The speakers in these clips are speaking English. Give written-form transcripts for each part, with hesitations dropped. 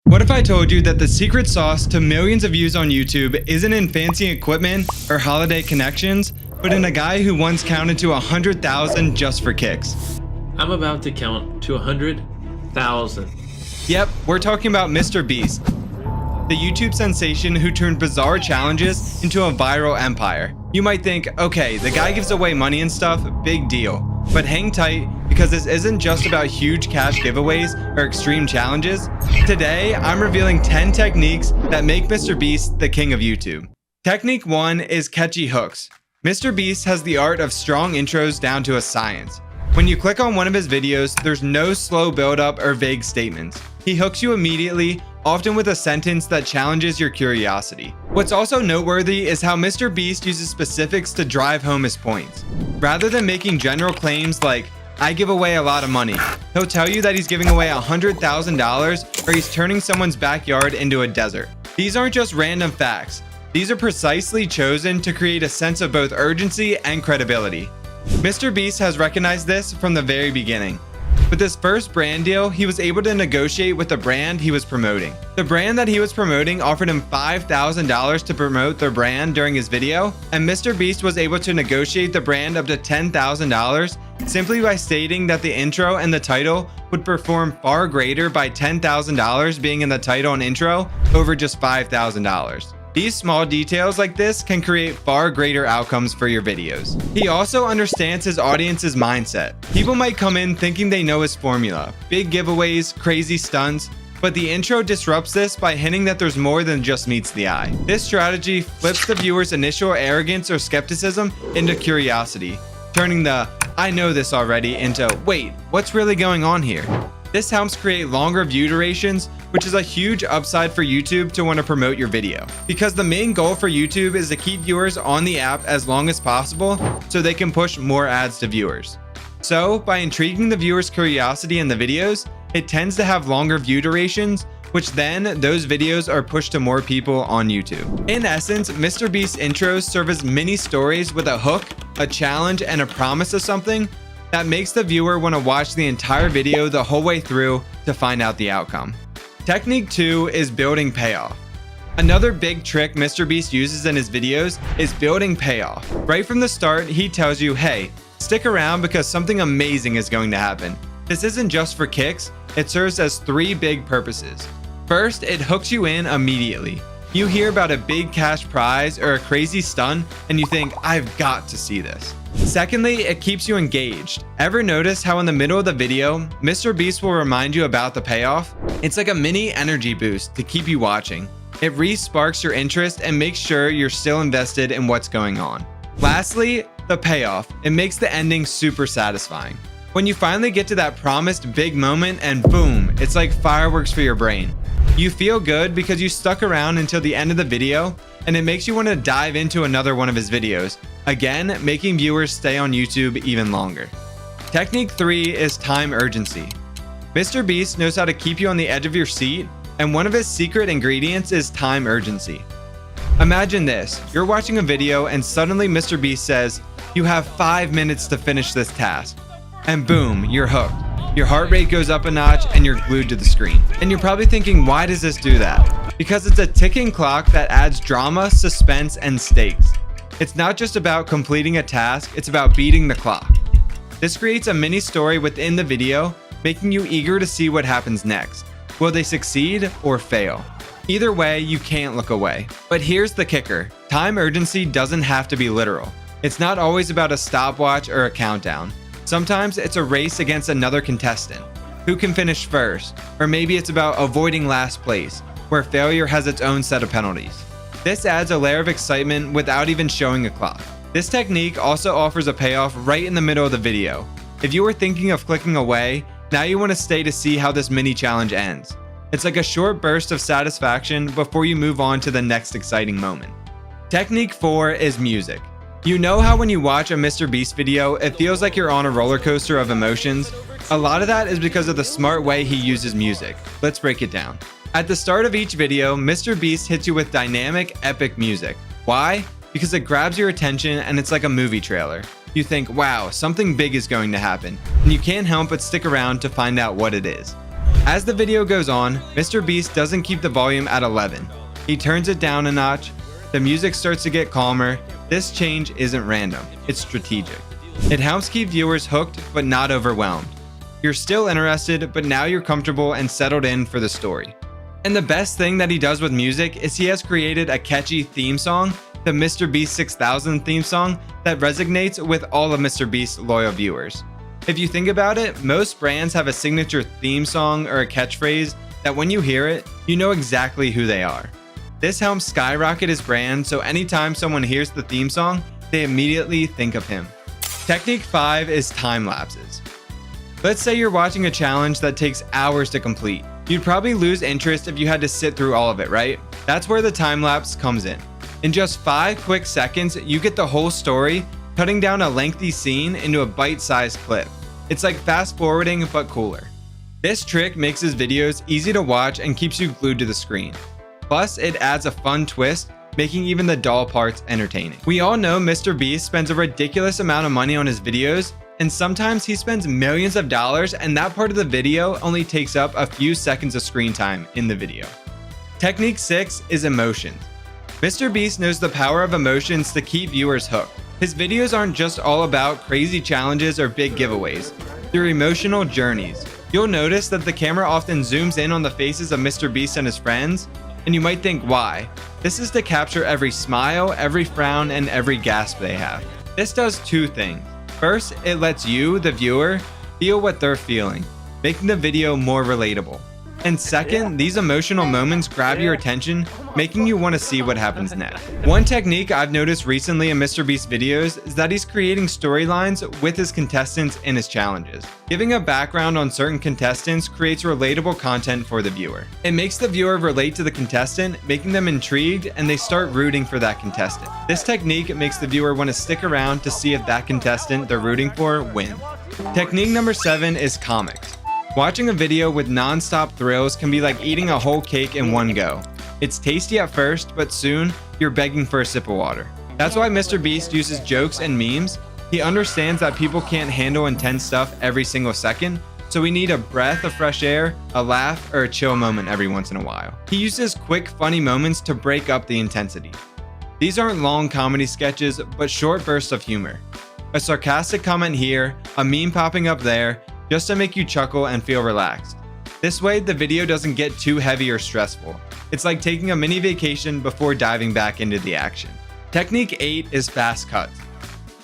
What if I told you that the secret sauce to millions of views on YouTube isn't in fancy equipment or holiday connections, but in a guy who once counted to 100,000 just for kicks? I'm about to count to 100,000. Yep, we're talking about MrBeast, the YouTube sensation who turned bizarre challenges into a viral empire. You might think, okay, the guy gives away money and stuff, big deal. But hang tight, because this isn't just about huge cash giveaways or extreme challenges. Today, I'm revealing 10 techniques that make MrBeast the king of YouTube. Technique 1 is Catchy Hooks. MrBeast has the art of strong intros down to a science. When you click on one of his videos, there's no slow build-up or vague statements. He hooks you immediately, often with a sentence that challenges your curiosity. What's also noteworthy is how MrBeast uses specifics to drive home his points. Rather than making general claims like, I give away a lot of money, he'll tell you that he's giving away $100,000 or he's turning someone's backyard into a desert. These aren't just random facts. These are precisely chosen to create a sense of both urgency and credibility. MrBeast has recognized this from the very beginning. With his first brand deal, he was able to negotiate with the brand he was promoting. The brand that he was promoting offered him $5,000 to promote their brand during his video, and MrBeast was able to negotiate the brand up to $10,000 simply by stating that the intro and the title would perform far greater by $10,000 being in the title and intro over just $5,000. These small details like this can create far greater outcomes for your videos. He also understands his audience's mindset. People might come in thinking they know his formula, big giveaways, crazy stunts, but the intro disrupts this by hinting that there's more than just meets the eye. This strategy flips the viewer's initial arrogance or skepticism into curiosity, turning the I know this already into wait, what's really going on here? This helps create longer view durations, which is a huge upside for YouTube to want to promote your video. Because the main goal for YouTube is to keep viewers on the app as long as possible so they can push more ads to viewers. So, by intriguing the viewer's curiosity in the videos, it tends to have longer view durations, which then those videos are pushed to more people on YouTube. In essence, MrBeast's intros serve as mini stories with a hook, a challenge, and a promise of something that makes the viewer want to watch the entire video the whole way through to find out the outcome. Technique 2 is building payoff. Another big trick MrBeast uses in his videos is building payoff. Right from the start, he tells you, hey, stick around because something amazing is going to happen. This isn't just for kicks, it serves as 3 big purposes. First, it hooks you in immediately. You hear about a big cash prize or a crazy stunt and you think, I've got to see this. Secondly, it keeps you engaged. Ever notice how in the middle of the video, MrBeast will remind you about the payoff? It's like a mini energy boost to keep you watching. It re-sparks your interest and makes sure you're still invested in what's going on. Lastly, the payoff. It makes the ending super satisfying. When you finally get to that promised big moment and boom, it's like fireworks for your brain. You feel good because you stuck around until the end of the video, and it makes you want to dive into another one of his videos, again, making viewers stay on YouTube even longer. Technique 3 is time urgency. MrBeast knows how to keep you on the edge of your seat, and one of his secret ingredients is time urgency. Imagine this, you're watching a video and suddenly MrBeast says, you have 5 minutes to finish this task. And boom, you're hooked. Your heart rate goes up a notch and you're glued to the screen. And you're probably thinking, why does this do that? Because it's a ticking clock that adds drama, suspense, and stakes. It's not just about completing a task, it's about beating the clock. This creates a mini story within the video, making you eager to see what happens next. Will they succeed or fail? Either way, you can't look away. But here's the kicker. Time urgency doesn't have to be literal. It's not always about a stopwatch or a countdown. Sometimes it's a race against another contestant. Who can finish first? Or maybe it's about avoiding last place, where failure has its own set of penalties. This adds a layer of excitement without even showing a clock. This technique also offers a payoff right in the middle of the video. If you were thinking of clicking away, now you want to stay to see how this mini challenge ends. It's like a short burst of satisfaction before you move on to the next exciting moment. Technique 4 is music. You know how when you watch a MrBeast video, it feels like you're on a roller coaster of emotions? A lot of that is because of the smart way he uses music. Let's break it down. At the start of each video, MrBeast hits you with dynamic, epic music. Why? Because it grabs your attention and it's like a movie trailer. You think, wow, something big is going to happen, and you can't help but stick around to find out what it is. As the video goes on, MrBeast doesn't keep the volume at 11. He turns it down a notch. The music starts to get calmer. This change isn't random, it's strategic. It helps keep viewers hooked but not overwhelmed. You're still interested, but now you're comfortable and settled in for the story. And the best thing that he does with music is he has created a catchy theme song, the MrBeast 6000 theme song, that resonates with all of MrBeast's loyal viewers. If you think about it, most brands have a signature theme song or a catchphrase that when you hear it, you know exactly who they are. This helps skyrocket his brand, so anytime someone hears the theme song, they immediately think of him. Technique 5 is time lapses. Let's say you're watching a challenge that takes hours to complete. You'd probably lose interest if you had to sit through all of it, right? That's where the time lapse comes in. In just 5 quick seconds, you get the whole story, cutting down a lengthy scene into a bite-sized clip. It's like fast forwarding, but cooler. This trick makes his videos easy to watch and keeps you glued to the screen. Plus, it adds a fun twist, making even the dull parts entertaining. We all know MrBeast spends a ridiculous amount of money on his videos, and sometimes he spends millions of dollars and that part of the video only takes up a few seconds of screen time in the video. Technique 6 is emotions. MrBeast knows the power of emotions to keep viewers hooked. His videos aren't just all about crazy challenges or big giveaways. They're emotional journeys. You'll notice that the camera often zooms in on the faces of MrBeast and his friends, and you might think why. This is to capture every smile, every frown, and every gasp they have. This does 2 things. First, it lets you, the viewer, feel what they're feeling, making the video more relatable. And second, these emotional moments grab your attention, making you want to see what happens next. One technique I've noticed recently in MrBeast's videos is that he's creating storylines with his contestants in his challenges. Giving a background on certain contestants creates relatable content for the viewer. It makes the viewer relate to the contestant, making them intrigued, and they start rooting for that contestant. This technique makes the viewer want to stick around to see if that contestant they're rooting for wins. Technique number 7 is comics. Watching a video with non-stop thrills can be like eating a whole cake in one go. It's tasty at first, but soon, you're begging for a sip of water. That's why MrBeast uses jokes and memes. He understands that people can't handle intense stuff every single second, so we need a breath of fresh air, a laugh, or a chill moment every once in a while. He uses quick, funny moments to break up the intensity. These aren't long comedy sketches, but short bursts of humor. A sarcastic comment here, a meme popping up there, just to make you chuckle and feel relaxed. This way, the video doesn't get too heavy or stressful. It's like taking a mini vacation before diving back into the action. Technique 8 is fast cuts.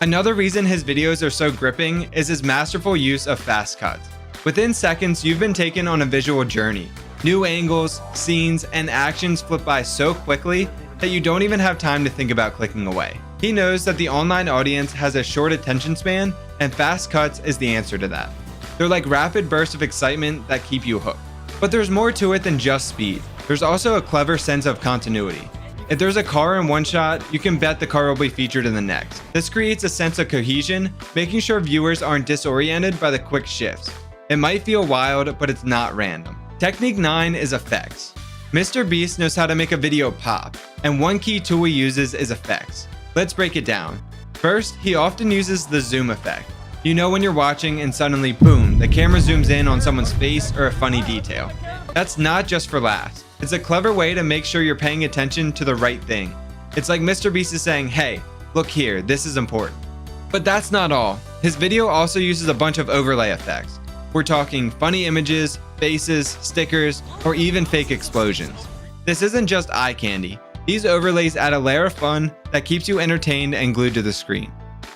Another reason his videos are so gripping is his masterful use of fast cuts. Within seconds, you've been taken on a visual journey. New angles, scenes, and actions flip by so quickly that you don't even have time to think about clicking away. He knows that the online audience has a short attention span, and fast cuts is the answer to that. They're like rapid bursts of excitement that keep you hooked. But there's more to it than just speed. There's also a clever sense of continuity. If there's a car in one shot, you can bet the car will be featured in the next. This creates a sense of cohesion, making sure viewers aren't disoriented by the quick shifts. It might feel wild, but it's not random. Technique 9 is effects. MrBeast knows how to make a video pop, and one key tool he uses is effects. Let's break it down. First, he often uses the zoom effect. You know when you're watching and suddenly, boom, the camera zooms in on someone's face or a funny detail. That's not just for laughs. It's a clever way to make sure you're paying attention to the right thing. It's like MrBeast is saying, hey, look here, this is important. But that's not all. His video also uses a bunch of overlay effects. We're talking funny images, faces, stickers, or even fake explosions. This isn't just eye candy. These overlays add a layer of fun that keeps you entertained and glued to the screen.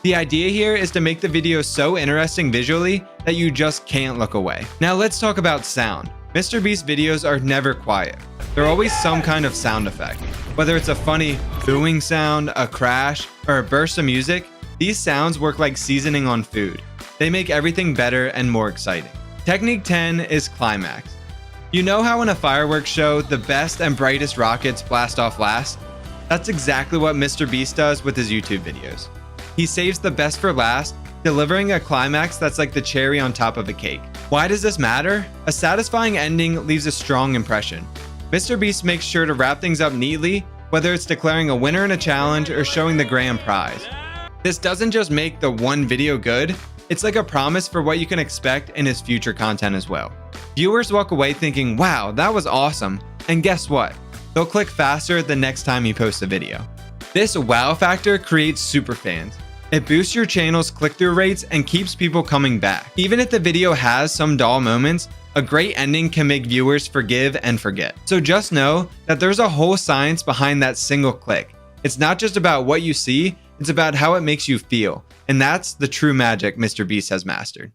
The idea here is to make the video so interesting visually that you just can't look away. Now let's talk about sound. MrBeast's videos are never quiet. There's always some kind of sound effect. Whether it's a funny booing sound, a crash, or a burst of music, these sounds work like seasoning on food. They make everything better and more exciting. Technique 10 is climax. You know how in a fireworks show, the best and brightest rockets blast off last? That's exactly what MrBeast does with his YouTube videos. He saves the best for last, delivering a climax that's like the cherry on top of a cake. Why does this matter? A satisfying ending leaves a strong impression. MrBeast makes sure to wrap things up neatly, whether it's declaring a winner in a challenge or showing the grand prize. This doesn't just make the one video good, it's like a promise for what you can expect in his future content as well. Viewers walk away thinking, wow, that was awesome. And guess what? They'll click faster the next time you post a video. This wow factor creates super fans. It boosts your channel's click-through rates and keeps people coming back. Even if the video has some dull moments, a great ending can make viewers forgive and forget. So just know that there's a whole science behind that single click. It's not just about what you see, it's about how it makes you feel. And that's the true magic MrBeast has mastered.